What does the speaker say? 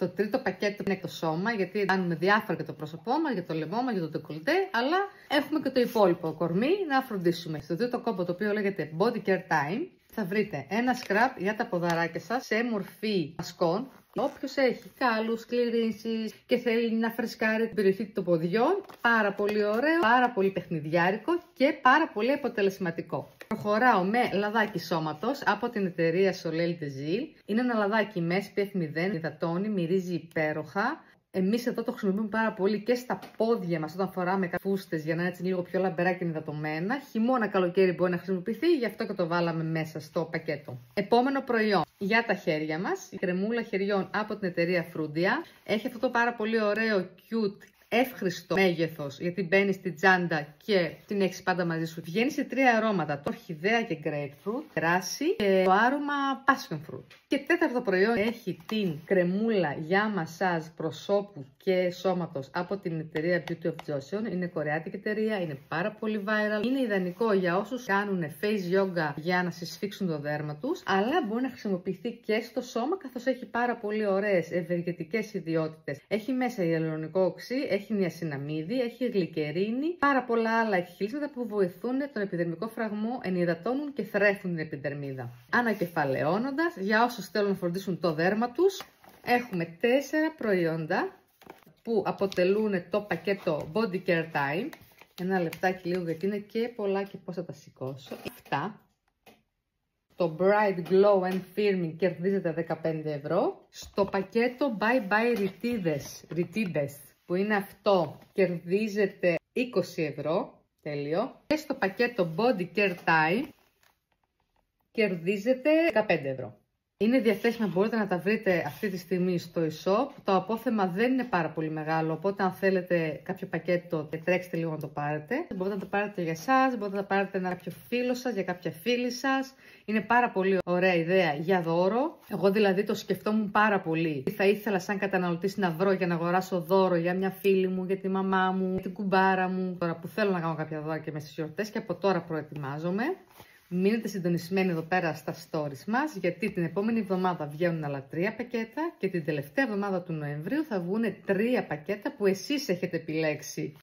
Το τρίτο πακέτο είναι το σώμα, γιατί κάνουμε διάφορα για το πρόσωπό μας, για το λαιμό μας, για το ντεκολτέ, αλλά έχουμε και το υπόλοιπο κορμί να φροντίσουμε. Στο τρίτο κόμπο, το οποίο λέγεται Body Care Time, θα βρείτε ένα σκραπ για τα ποδαράκια σας σε μορφή μασκών. Όποιος έχει κάλους, κληρίνσεις και θέλει να φρεσκάρει την περιοχή των ποδιών, πάρα πολύ ωραίο, πάρα πολύ παιχνιδιάρικο και πάρα πολύ αποτελεσματικό. Προχωράω με λαδάκι σώματος από την εταιρεία Soleil de Gilles. Είναι ένα λαδάκι με SPF 0, υδατώνει, μυρίζει υπέροχα. Εμείς εδώ το χρησιμοποιούμε πάρα πολύ και στα πόδια μας όταν φοράμε φούστες για να είναι έτσι λίγο πιο λαμπερά και υδατωμένα. Χειμώνα, καλοκαίρι μπορεί να χρησιμοποιηθεί, γι' αυτό και το βάλαμε μέσα στο πακέτο. Επόμενο προϊόν για τα χέρια μας, η κρεμούλα χεριών από την εταιρεία Frudia. Έχει αυτό το πάρα πολύ ωραίο cute εύχριστο μέγεθος, γιατί μπαίνει στη τσάντα και την έχεις πάντα μαζί σου. Βγαίνει σε 3 αρώματα, το ορχιδέα και grapefruit, κράσι και το άρωμα passion fruit. Και τέταρτο προϊόν έχει την κρεμούλα για μασάζ προσώπου και σώματος από την εταιρεία Beauty of Joseon. Είναι κορεάτικη εταιρεία, είναι πάρα πολύ viral. Είναι ιδανικό για όσους κάνουν face yoga για να συσφίξουν το δέρμα τους, αλλά μπορεί να χρησιμοποιηθεί και στο σώμα, καθώς έχει πάρα πολύ ωραίες ευεργετικές ιδιότητες. Έχει μέσα ιαλουρονικό οξύ, έχει νιασιναμίδι, έχει γλυκερίνη, πάρα πολλά άλλα εκχυλίσματα που βοηθούν τον επιδερμικό φραγμό, ενυδατώνουν και θρέφουν την επιδερμίδα. Ανακεφαλαιώνοντας, για όσους θέλουν να φροντίσουν το δέρμα τους, έχουμε 4 προϊόντα που αποτελούν το πακέτο Body Care Time. Ένα λεπτάκι λίγο, γιατί είναι και πολλά και πώς θα τα σηκώσω. Αυτά. Το Bright Glow and Firming κερδίζεται 15 ευρώ. Στο πακέτο Bye Bye Retides, που είναι αυτό, κερδίζετε 20 ευρώ. Τέλειο. Και στο πακέτο Body Care Time κερδίζετε 15 ευρώ. Είναι διαθέσιμα, μπορείτε να τα βρείτε αυτή τη στιγμή στο e-shop. Το απόθεμα δεν είναι πάρα πολύ μεγάλο, οπότε αν θέλετε κάποιο πακέτο και τρέξτε λίγο να το πάρετε. Μπορείτε να το πάρετε για εσάς, μπορείτε να το πάρετε ένα κάποιο φίλο σας, για κάποια φίλη σας. Είναι πάρα πολύ ωραία ιδέα για δώρο. Εγώ δηλαδή το σκεφτόμουν πάρα πολύ. Θα ήθελα σαν καταναλωτής να βρω για να αγοράσω δώρο για μια φίλη μου, για τη μαμά μου, για την κουμπάρα μου. Τώρα που θέλω να κάνω κάποια δώρα και μέσα στις γιορτές και από τώρα προετοιμάζομαι. Μείνετε συντονισμένοι εδώ πέρα στα stories μας, γιατί την επόμενη εβδομάδα βγαίνουν άλλα 3 πακέτα και την τελευταία εβδομάδα του Νοεμβρίου θα βγουν 3 πακέτα που εσείς έχετε επιλέξει.